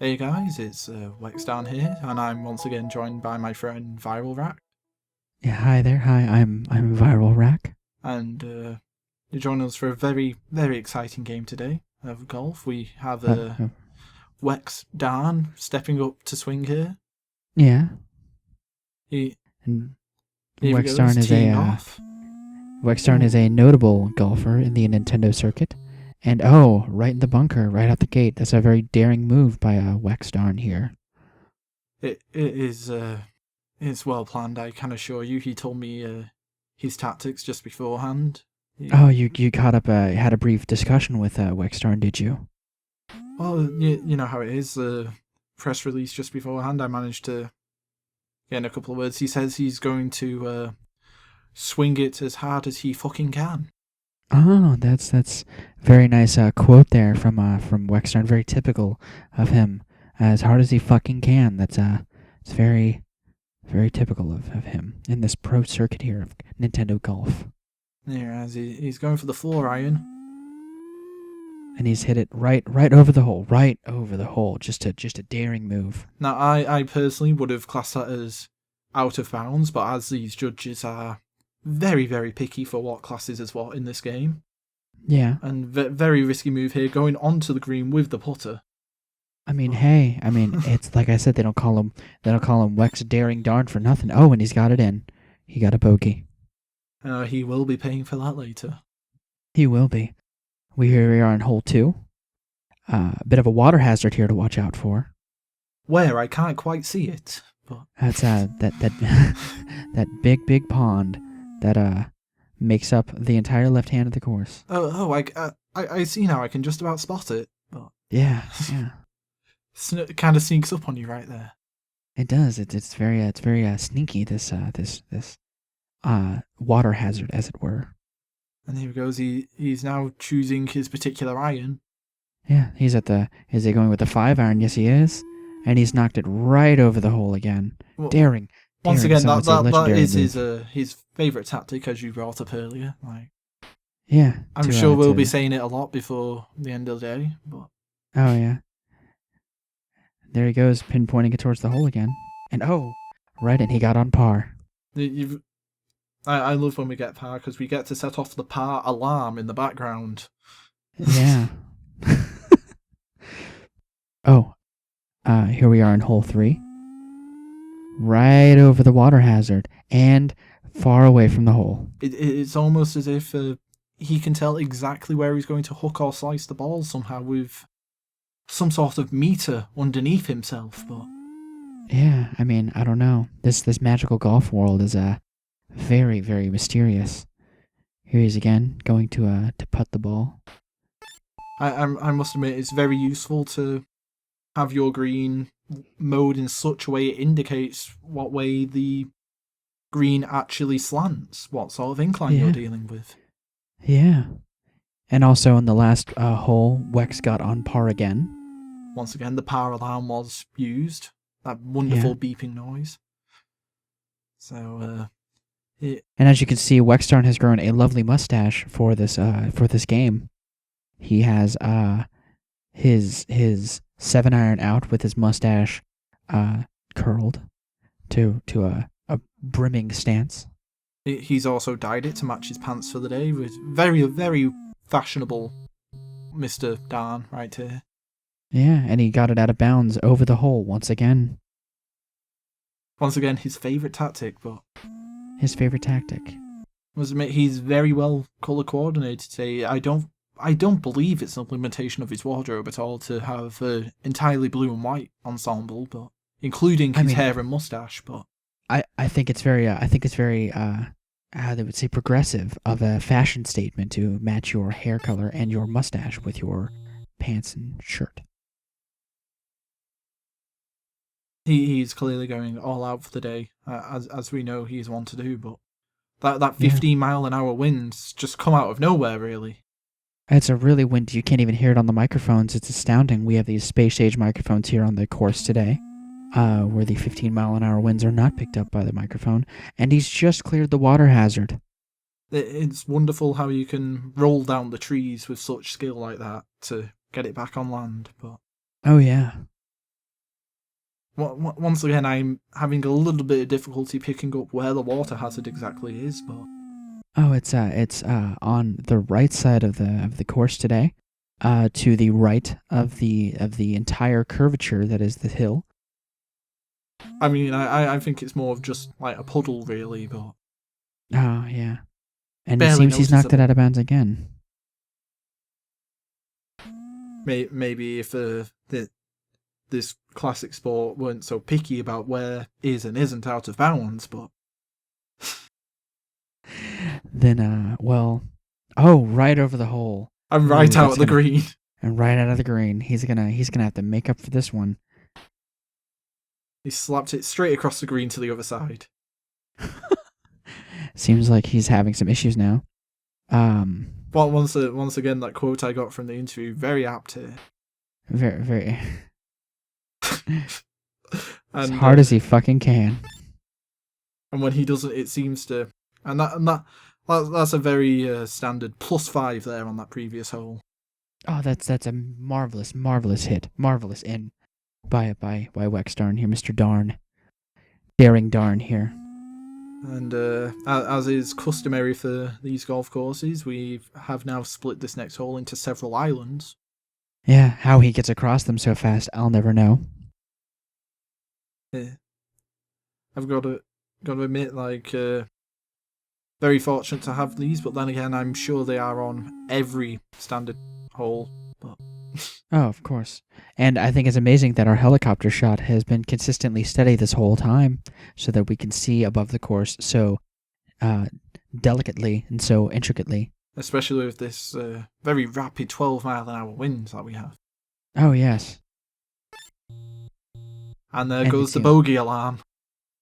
Hey guys, it's Wexdarn here, and I'm once again joined by my friend Viral Rack. Yeah, hi there. Hi, I'm Viral Rack. And you're joining us for a very, very exciting game today of golf. We have Uh, uh, Wexdarn stepping up to swing here. yeah, He and Here he goes, teeing off. Wexdarn is Ooh, a notable golfer in the Nintendo circuit, and oh, right in the bunker, right out the gate. That's a very daring move by Wexdarn here. it is it's well planned. I can assure you. He told me his tactics just beforehand. Oh, He, you caught up, had a brief discussion with Wexdarn, did you? well, you know how it is. The press release just beforehand, I managed to get in a couple of words. He says he's going to swing it as hard as he fucking can. Oh, that's very nice quote there from Wexdarn. Very typical of him. As hard as he fucking can. It's very typical of him in this pro circuit here of Nintendo Golf. Yeah, as he's going for the floor iron. And he's hit it right over the hole, right over the hole. Just a daring move. Now, I personally would have classed that as out of bounds, but as these judges are very, very picky for what classes as what in this game, Yeah. and very risky move here, going onto the green with the putter. I mean, Oh. hey, it's like I said, they don't call him Wex Daring Darn for nothing. Oh, and he's got it in. He got a bogey. He will be paying for that later. He will be. Here we are in hole two. A bit of a water hazard here to watch out for. Where I can't quite see it, but That's that that big pond that makes up the entire left hand of the course. I see now. I can just about spot it, but Yeah, yeah. it kind of sneaks up on you right there. It does. It's very sneaky. This water hazard, as it were. And here he goes. He's now choosing his particular iron. Yeah, is he going with the 5 iron? Yes, he is. And he's knocked it right over the hole again. Well, Daring. once Daring. again, Some would say that legendary is move. his favorite tactic, as you brought up earlier. Like, Yeah, I'm sure we'll be saying it a lot before the end of the day. But oh, yeah. There he goes, pinpointing it towards the hole again. And oh, right, and he got on par. you've, I love when we get par because we get to set off the par alarm in the background. Yeah. Oh, here we are in hole three. Right over the water hazard and far away from the hole. It's almost as if he can tell exactly where he's going to hook or slice the ball somehow with some sort of meter underneath himself. But Yeah, I don't know. This magical golf world is very mysterious. Here he is again, going to putt the ball. I must admit, it's very useful to have your green mode in such a way it indicates what way the green actually slants, what sort of incline you're Yeah, dealing with. yeah. And also in the last hole, Wex got on par again. Once again, the power alarm was used. That Yeah. wonderful beeping noise. So, it, And as you can see, Wexdarn has grown a lovely mustache for this game. He has his 7 iron out with his mustache curled to a brimming stance. he's also dyed it to match his pants for the day. With very, very fashionable Mr. Dan right here. Yeah, and he got it out of bounds over the hole once again. Once again, his favourite tactic, but His favorite tactic. must admit he's very well colour coordinated today. I don't believe it's an implementation of his wardrobe at all to have an entirely blue and white ensemble, but including I his mean, hair and mustache. But I think it's very how they would say progressive of a fashion statement to match your hair color and your mustache with your pants and shirt. he's clearly going all out for the day, as we know he's one to do. But that Yeah. 15-mile-an-hour wind's just come out of nowhere, really. It's a really windy. You can't even hear it on the microphones. It's astounding. We have these space age microphones here on the course today, where the 15-mile-an-hour winds are not picked up by the microphone. And he's just cleared the water hazard. It's wonderful how you can roll down the trees with such skill like that to get it back on land. But Oh yeah. once again, I'm having a little bit of difficulty picking up where the water hazard exactly is, but Oh, it's on the right side of the course today, to the right of the entire curvature that is the hill. I mean, I think it's more of just like a puddle, really, but Oh yeah, and it barely seems he's knocked it noticeable. out of bounds again. Maybe if this classic sport weren't so picky about where is and isn't out of bounds, but Then well, oh, right over the hole. I'm Ooh, right out that's of the gonna green. and right out of the green. He's gonna have to make up for this one. He slapped it straight across the green to the other side. Seems like he's having some issues now. But once again, that quote I got from the interview, very apt here. Very very as And hard as he fucking can. and when he doesn't, it seems to, that's a very standard +5 there on that previous hole. Oh, that's a marvelous hit, marvelous in by Wexdarn here, Mr. Darn, daring Darn here. And as is customary for these golf courses, we have now split this next hole into several islands. Yeah, how he gets across them so fast, I'll never know. Yeah. I've got to admit, very fortunate to have these, but then again, I'm sure they are on every standard hole. But Oh, of course. And I think it's amazing that our helicopter shot has been consistently steady this whole time, so that we can see above the course so uh, delicately and so intricately. especially with this very rapid 12-mile-an-hour winds that we have. Oh yes, And there and goes the bogey alarm.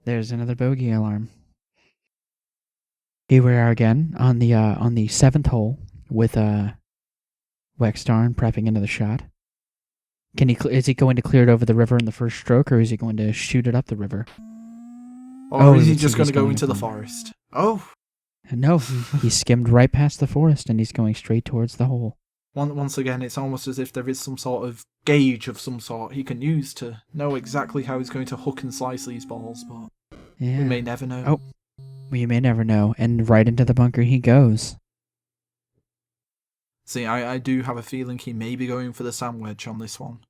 there's another bogey alarm. Here we are again on the seventh hole with Wexdarn prepping into the shot. Is he going to clear it over the river in the first stroke, or is he going to shoot it up the river? Or is it he would just seem going he's to go going into up the the- forest? Oh, No, he skimmed right past the forest and he's going straight towards the hole. once again, it's almost as if there is some sort of gauge of some sort he can use to know exactly how he's going to hook and slice these balls, but Yeah. we may never know. Oh, well, you may never know. And right into the bunker he goes. See, I do have a feeling he may be going for the sand wedge on this one.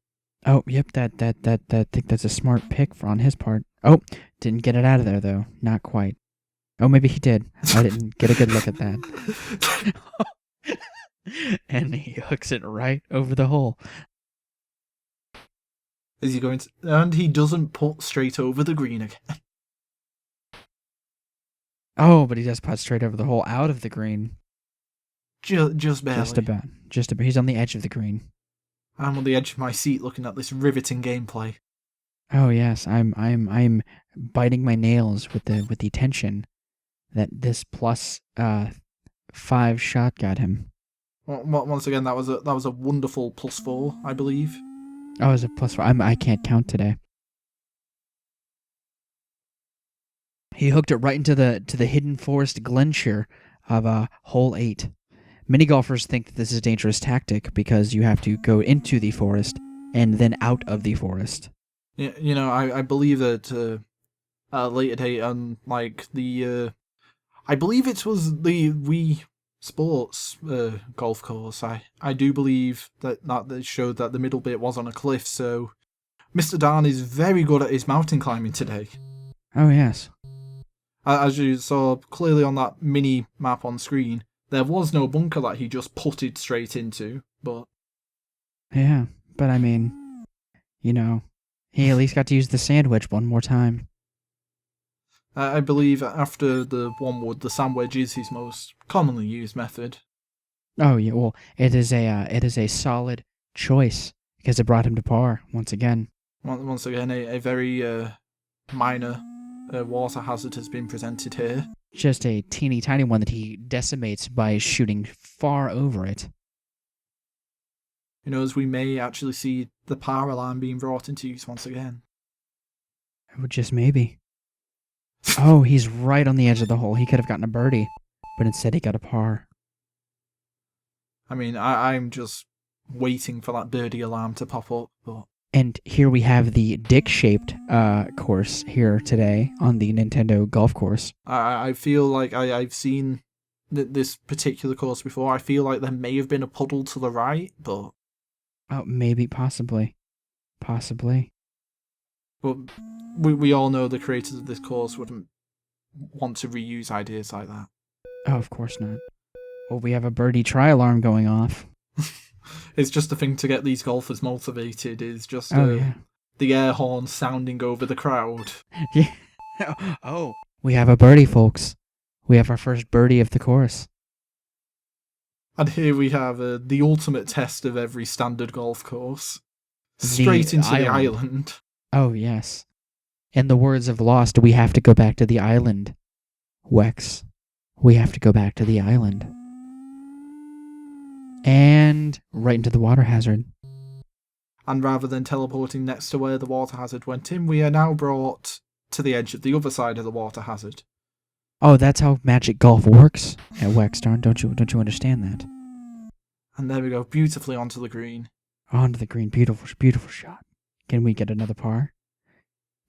Oh, yep, that I think that's a smart pick on his part. Oh, didn't get it out of there though. Not quite. Oh, maybe he did. I didn't get a good look at that. And he hooks it right over the hole. Is he going to... And he doesn't put straight over the green again. Oh, but he does putt straight over the hole out of the green. Just barely. Just about. He's on the edge of the green. I'm on the edge of my seat looking at this riveting gameplay. Oh yes, I'm biting my nails with the tension that this plus 5 shot got him. Once again, that was a wonderful +4, I believe. Oh, is it plus 4? I can't count today. He hooked it right into the hidden forest glacier of hole 8. Many golfers think that this is a dangerous tactic because you have to go into the forest and then out of the forest. Yeah, I believe that at a later date on I believe it was the Wii Sports golf course. I do believe that showed that the middle bit was on a cliff. So Mr. Darn is very good at his mountain climbing today. Oh yes. As you saw clearly on that mini map on screen, there was no bunker that he just putted straight into, but... Yeah, but I mean, he at least got to use the sandwich one more time. I believe after the one wood, the sand wedge is his most commonly used method. Oh yeah, well, it is a solid choice because it brought him to par once again. Once again, a very minor water hazard has been presented here. Just a teeny tiny one that he decimates by shooting far over it. As we may actually see the power alarm being brought into use once again. Just maybe. Oh, he's right on the edge of the hole. He could have gotten a birdie, but instead he got a par. I mean, I'm just waiting for that birdie alarm to pop up, but And here we have the dick-shaped course here today on the Nintendo golf course. I feel like I've seen this particular course before. I feel like there may have been a puddle to the right, but Oh, maybe, possibly. Possibly. but we all know the creators of this course wouldn't want to reuse ideas like that. Oh, of course not. Well, we have a birdie try alarm going off. It's just a thing to get these golfers motivated. Is just Oh, yeah. the air horn sounding over the crowd. Yeah. Oh, we have a birdie, folks. We have our first birdie of the course. And here we have the ultimate test of every standard golf course. Straight into the island. Oh, yes. In the words of Lost, we have to go back to the island. Wex, we have to go back to the island. And right into the water hazard. And rather than teleporting next to where the water hazard went in, we are now brought to the edge of the other side of the water hazard. Oh, that's how Magic Golf works at Wexdarn. Don't you understand that? And there we go, beautifully onto the green. Onto the green. Beautiful, beautiful shot. Can we get another par?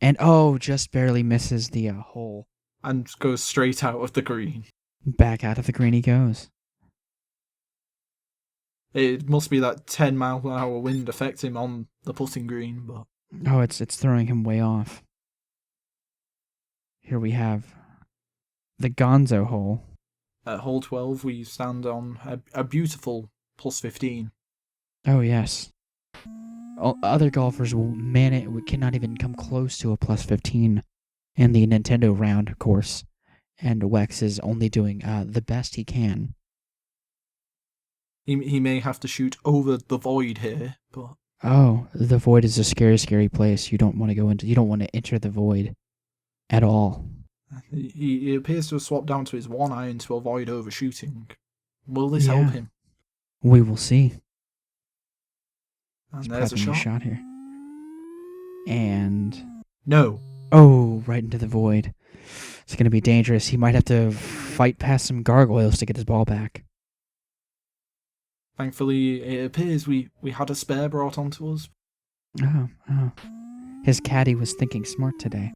And just barely misses the hole. And goes straight out of the green. Back out of the green he goes. It must be that 10-mile-an-hour wind affecting him on the putting green, but Oh, it's throwing him way off. Here we have the Gonzo hole. at hole 12 we stand on a beautiful plus 15. Oh, yes. Other golfers cannot even come close to a plus 15 in the Nintendo round course, and Wex is only doing the best he can. He may have to shoot over the void here, but Oh, the void is a scary, scary place. You don't want to go into. You don't want to enter the void at all. he appears to have swapped down to his one iron to avoid overshooting. Will this help him? We will see. And He's there's a prepping shot. here. And No. oh, right into the void. It's going to be dangerous. He might have to fight past some gargoyles to get his ball back. Thankfully, it appears we had a spare brought onto us. Oh. His caddy was thinking smart today.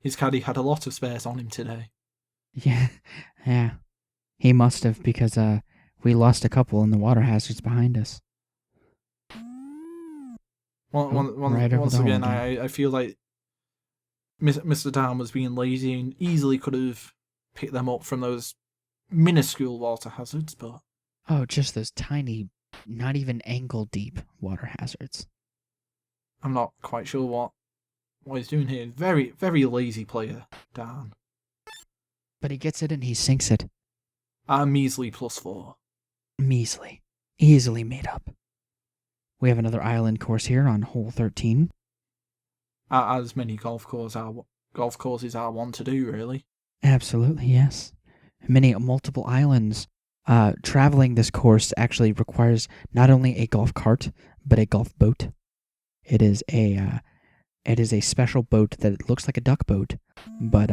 His caddy had a lot of spares on him today. Yeah. He must have, because we lost a couple in the water hazards behind us. Once again, I feel like Mr. Dan was being lazy and easily could have picked them up from those minuscule water hazards, but Oh, just those tiny, not even ankle-deep water hazards. I'm not quite sure what he's doing here. Very, very lazy player, Dan. But he gets it and he sinks it. A measly +4. Measly. Easily made up. We have another island course here on hole 13. As many golf courses are one to do, really. Absolutely, yes. Multiple islands. Traveling this course actually requires not only a golf cart, but a golf boat. It is a special boat that looks like a duck boat, but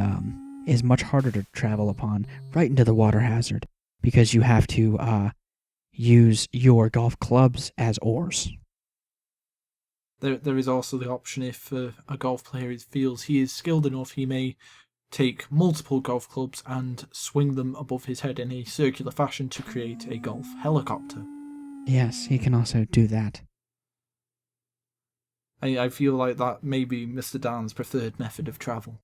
is much harder to travel upon right into the water hazard because you have to use your golf clubs as oars. There is also the option if a golf player feels he is skilled enough, he may take multiple golf clubs and swing them above his head in a circular fashion to create a golf helicopter. Yes, he can also do that. I feel like that may be Mr. Dan's preferred method of travel.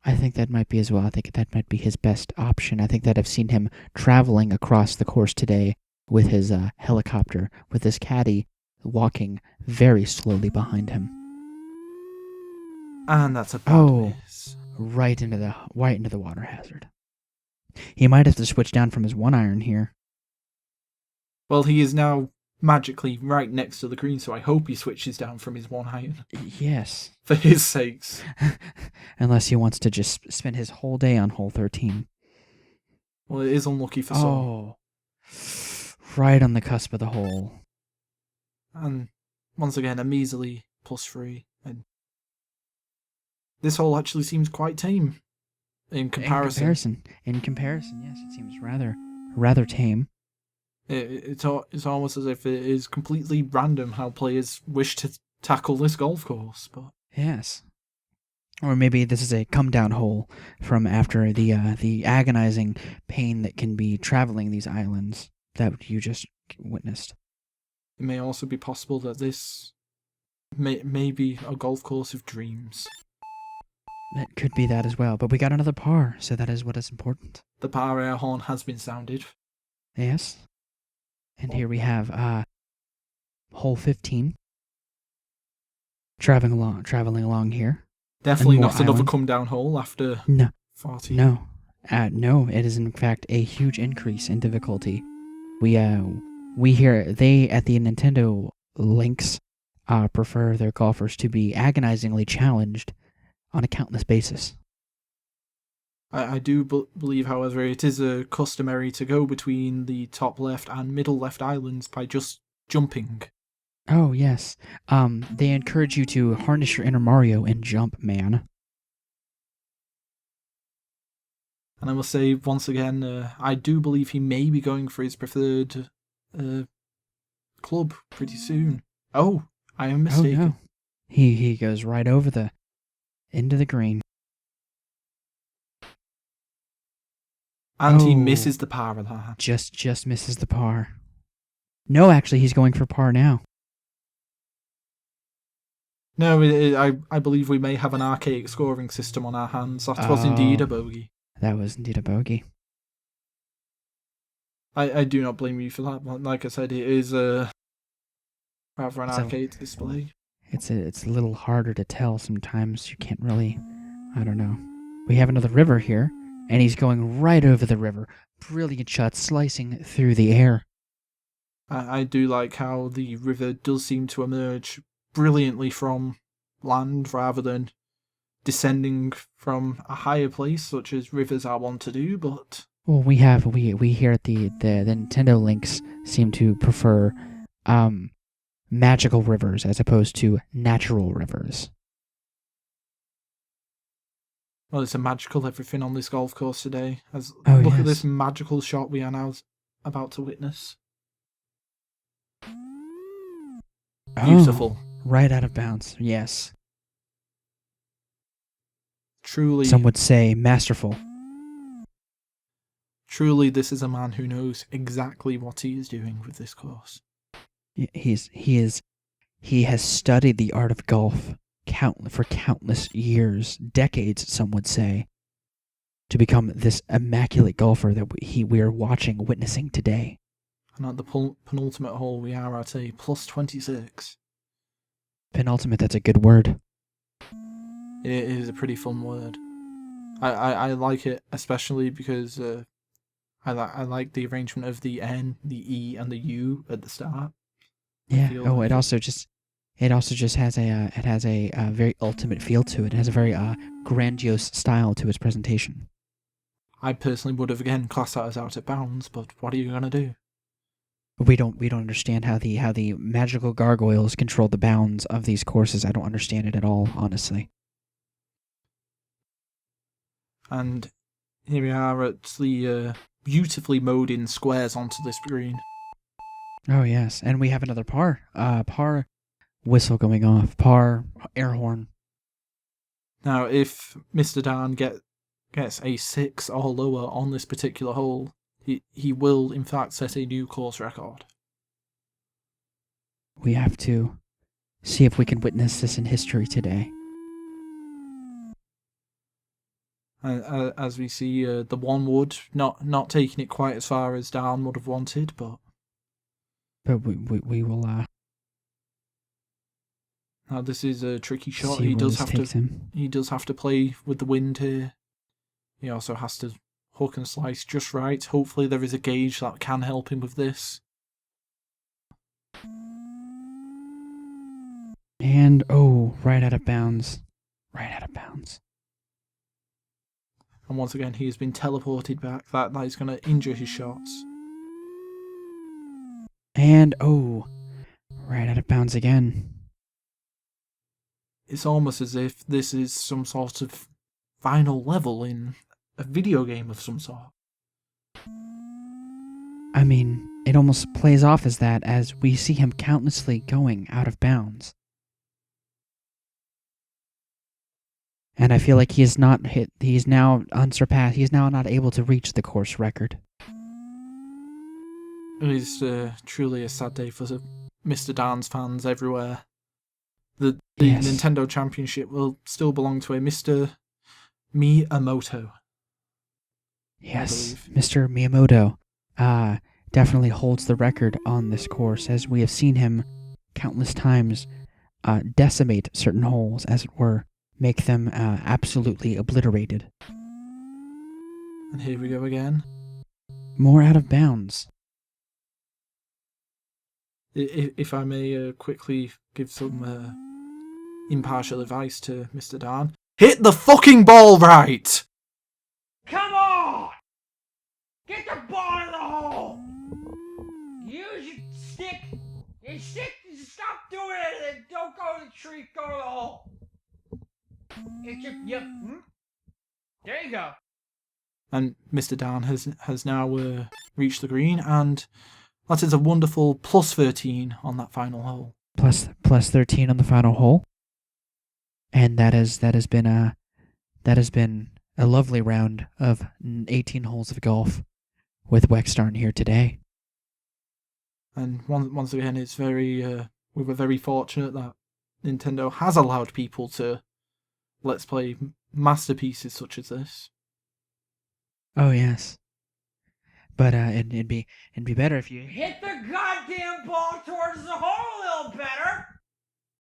I think that might be as well. I think that might be his best option. I think that I've seen him traveling across the course today with his helicopter, with his caddy walking very slowly behind him. And that's a bad miss. Right into the water hazard. He might have to switch down from his one iron here. Well, he is now magically right next to the green, so I hope he switches down from his one iron. Yes. For his sakes. Unless he wants to just spend his whole day on hole 13. Well, it is unlucky for some. Oh. Right on the cusp of the hole. And once again, a measly +3. And this hole actually seems quite tame in comparison. In comparison, yes, it seems rather tame. It's almost as if it is completely random how players wish to tackle this golf course. But Yes. Or maybe this is a come down hole from after the agonizing pain that can be traveling these islands that you just witnessed. it may also be possible that this may be a golf course of dreams. It could be that as well, but we got another par, so that is what is important. The par air horn has been sounded. Yes. And here we have hole 15. Traveling along here. Definitely more not another island. come down hole after No. 40. No. No, it is in fact a huge increase in difficulty. We hear they at the Nintendo links prefer their golfers to be agonizingly challenged on a countless basis. I do believe, however, it is customary to go between the top left and middle left islands by just jumping. Oh yes. They encourage you to harness your inner Mario and jump, man. And I must say, once again, I do believe he may be going for his preferred club pretty soon. Oh, I am mistaken. Oh no. He goes right over into the green. And he Oh. misses the par of that. Just misses the par. No, actually, he's going for par now. No, I believe we may have an archaic scoring system on our hands. That was indeed a bogey. That was indeed a bogey. I do not blame you for that. Like I said, it is rather an arcade display. It's a little harder to tell sometimes. You can't really, I don't know. We have another river here, and he's going right over the river. Brilliant shot, slicing through the air. I do like how the river does seem to emerge brilliantly from land rather than descending from a higher place, such as rivers are wont to do. But Well, we here at the Nintendo links seem to prefer magical rivers as opposed to natural rivers. well, it's a magical everything on this golf course today. Oh, Look yes. at this magical shot we are now about to witness. Beautiful. Oh, right out of bounds. Yes. Truly, Some would say masterful. truly, this is a man who knows exactly what he is doing with this course. He has studied the art of golf for countless years, decades, some would say, to become this immaculate golfer that we are witnessing today. And at the penultimate hole, we are at a plus 26. Penultimate, that's a good word. It is a pretty fun word. I like it, especially because I like the arrangement of the N, the E, and the U at the start. Yeah. feel Oh, like it also just has a very ultimate feel to it. It has a very grandiose style to its presentation. I personally would have again classed that as out of bounds, but what are you gonna do? We don't understand how the magical gargoyles control the bounds of these courses. I don't understand it at all, honestly. And here we are at the beautifully mowed in squares onto this green. Oh yes, and we have another par whistle going off, par air horn. Now, if Mr. Dan gets a 6 or lower on this particular hole, he will in fact set a new course record. We have to see if we can witness this in history today. As we see, the one wood not taking it quite as far as Dan would have wanted, but we will now this is a tricky shot. see where this takes him. He does have to play with the wind here. He also has to hook and slice just right. Hopefully there is a gauge that can help him with this. And right out of bounds. Right out of bounds. And once again, he has been teleported back. That is going to injure his shots. And right out of bounds again. It's almost as if this is some sort of final level in a video game of some sort. I mean, it almost plays off as that as we see him countlessly going out of bounds. and I feel like he is not hit. He's now unsurpassed. He's now not able to reach the course record. It is truly a sad day for Mr. Darn's fans everywhere. The Yes, Nintendo Championship will still belong to a Mr. Miyamoto, I yes, believe. Mr. Miyamoto, definitely holds the record on this course, as we have seen him countless times decimate certain holes, as it were, make them absolutely obliterated. And here we go again. More out of bounds. If I may quickly give some impartial advice to Mr. Darn, hit the fucking ball right! Come on! Get the ball in the hole! Use your stick! Your stick! Stop doing it and don't go to the tree, go to the hole! There you go. And Mr. Darn has now reached the green, and that is a wonderful plus 13 on that final hole. Plus 13 on the final hole. And that has been a lovely round of 18 holes of golf with Wexdarn here today. And once again, it's we were very fortunate that Nintendo has allowed people to let's play masterpieces such as this. Oh yes. But it'd be better if you Hit the goddamn ball towards the hole a little better!